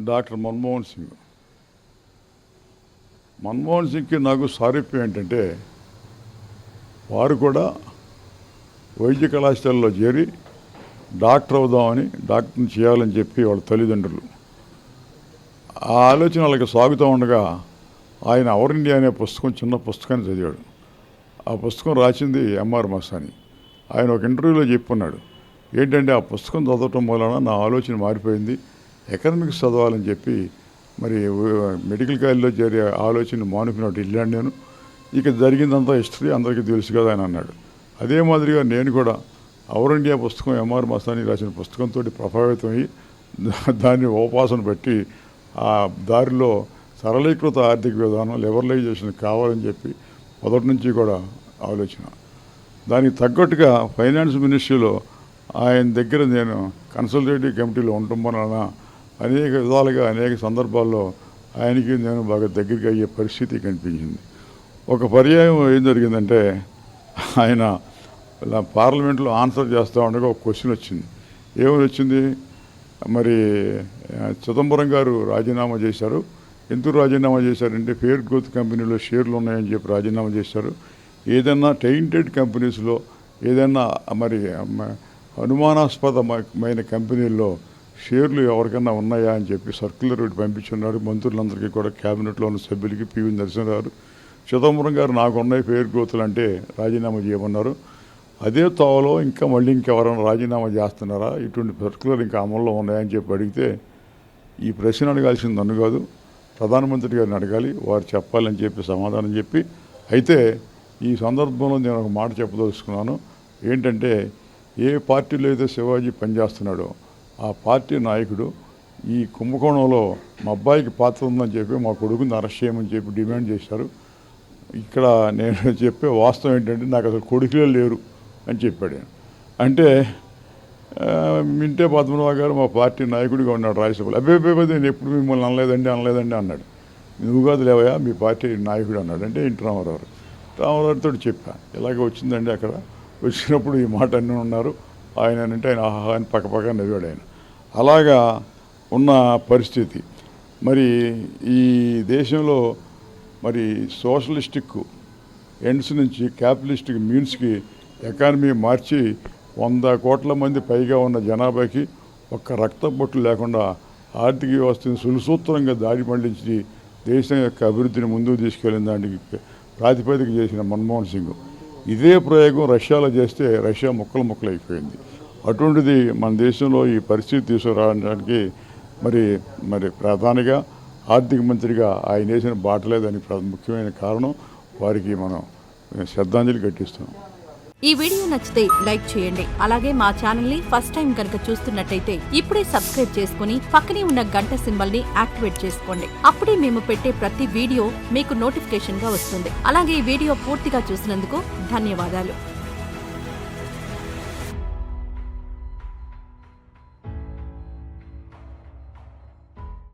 Doctor Manmohan Singh. Manmohan సింగ్కి నాకు సారూప్యం ఏంటంటే వారు కూడా వైద్య కళాశాలలో చేరి డాక్టర్ అవుదామని, డాక్టర్ని చేయాలని చెప్పి వాళ్ళ తల్లిదండ్రులు ఆ ఆలోచన వాళ్ళకి సాగుతూ ఉండగా ఆయన అవర్ ఇండియా అనే పుస్తకం, చిన్న పుస్తకాన్ని చదివాడు. ఆ పుస్తకం రాసింది ఎంఆర్ మస్తాని. ఆయన ఒక ఇంటర్వ్యూలో చెప్పున్నాడు, ఏంటంటే ఆ పుస్తకం చదవటం మూలన నా ఆలోచన మారిపోయింది, ఎకనామిక్స్ చదవాలని చెప్పి మరి మెడికల్ కాలేజ్లో చేరే ఆలోచన మానుకున్నట్టు వెళ్ళాను నేను. ఇక జరిగిందంతా హిస్టరీ అందరికీ తెలుసు కదా అని అన్నాడు. అదే మాదిరిగా నేను కూడా అవర్ ఇండియా పుస్తకం, ఎంఆర్ మస్తాని రాసిన పుస్తకంతో ప్రభావితమై దాన్ని ఉపాసన బట్టి ఆ దారిలో సరళీకృత ఆర్థిక విధానం, లిబరలైజేషన్ కావాలని చెప్పి మొదటి నుంచి కూడా ఆలోచన. దానికి తగ్గట్టుగా ఫైనాన్స్ మినిస్ట్రీలో ఆయన దగ్గర నేను కన్సల్టేటివ్ కమిటీలో ఉండటం వలన అనేక విధాలుగా, అనేక సందర్భాల్లో ఆయనకి నేను బాగా దగ్గరికి అయ్యే పరిస్థితి కనిపించింది. ఒక పర్యాయం ఏం జరిగిందంటే, ఆయన పార్లమెంట్లో ఆన్సర్ చేస్తూ ఉండగా ఒక క్వశ్చన్ వచ్చింది. ఏమని వచ్చింది, మరి చిదంబరం గారు రాజీనామా చేశారు. ఎందుకు రాజీనామా చేశారంటే ఫెయిర్ గ్రోత్ కంపెనీలో షేర్లు ఉన్నాయని చెప్పి రాజీనామా చేశారు. ఏదన్నా టెయింటెడ్ కంపెనీస్లో, ఏదన్నా మరి అనుమానాస్పదమైన కంపెనీల్లో షేర్లు ఎవరికన్నా ఉన్నాయా అని చెప్పి సర్క్యులర్ ఒకటి పంపించున్నారు మంత్రులందరికీ కూడా, క్యాబినెట్లో ఉన్న సభ్యులకి, పివి నరసింహారావు. చిదంబరం గారు నాకు ఉన్నాయి ఫెయిర్ గ్రోత్లు అంటే రాజీనామా చేయమన్నారు. అదే తోవలో ఇంకా మళ్ళీ ఇంకెవరైనా రాజీనామా చేస్తున్నారా, ఇటువంటి సర్క్యులర్ ఇంకా అమల్లో ఉన్నాయని చెప్పి అడిగితే, ఈ ప్రశ్న అడగాల్సింది నన్ను కాదు, ప్రధానమంత్రి గారిని అడగాలి, వారు చెప్పాలని చెప్పి సమాధానం చెప్పి, అయితే ఈ సందర్భంలో నేను ఒక మాట చెప్పదలుచుకున్నాను. ఏంటంటే, ఏ పార్టీలో అయితే శివాజీ పనిచేస్తున్నాడో ఆ పార్టీ నాయకుడు ఈ కుంభకోణంలో మా అబ్బాయికి పాత్ర ఉందని చెప్పి మా కొడుకుని అరెస్ట్ చేయమని చెప్పి డిమాండ్ చేశారు. ఇక్కడ నేను చెప్పే వాస్తవం ఏంటంటే, నాకు అసలు కొడుకులే లేరు అని చెప్పాడు. అంటే మింటే పద్మనాభ గారు మా పార్టీ నాయకుడిగా ఉన్నాడు రాజ్యసభలో. అబ్బాయి నేను ఎప్పుడు మిమ్మల్ని అనలేదండి అన్నాడు. నువ్వు కాదు లేవయా మీ పార్టీ నాయకుడు అన్నాడు. అంటే ఇంటి రామారావుతో చెప్పా, ఇలాగే వచ్చిందండి. అక్కడ వచ్చినప్పుడు ఈ మాట అన్నీ ఉన్నారు. ఆయన అంటే ఆయన ఆహా అని పక్కపక్క నవ్వాడు ఆయన. అలాగా ఉన్న పరిస్థితి. మరి ఈ దేశంలో మరి సోషలిస్టిక్ ఎండ్స్ నుంచి క్యాపిటలిస్టిక్ మీన్స్కి ఎకానమీ మార్చి 100 కోట్ల మంది పైగా ఉన్న జనాభాకి ఒక్క రక్తబొట్టు లేకుండా ఆర్థిక వ్యవస్థను సులుసూత్రంగా దారి మళ్లించి దేశం యొక్క అభివృద్ధిని ముందుకు తీసుకెళ్లిన దానికి ప్రాతిపదిక చేసిన మన్మోహన్ సింగ్. ఇదే ప్రయోగం రష్యాలో చేస్తే రష్యా ముక్కలు అయిపోయింది. అటువంటిది మన దేశంలో ఈ పరిస్థితి తీసుకురావడానికి మరి ప్రధానిగా, ఆర్థిక మంత్రిగా ఆయన వేసిన బాటలేదని ముఖ్యమైన కారణం. వారికి మనం శ్రద్ధాంజలి ఘటిస్తున్నాం. ఈ వీడియో నచ్చితే లైక్ చేయండి. అలాగే మా ఛానల్ ని ఫస్ట్ టైం కనుక చూస్తున్నట్టయితే ఇప్పుడే సబ్స్క్రైబ్ చేసుకుని పక్కనే ఉన్న గంట సింబల్ ని యాక్టివేట్ చేసుకోండి. అప్పుడే మేము పెట్టే ప్రతి వీడియో మీకు నోటిఫికేషన్ గా వస్తుంది. అలాగే ఈ వీడియో పూర్తిగా చూసినందుకు ధన్యవాదాలు.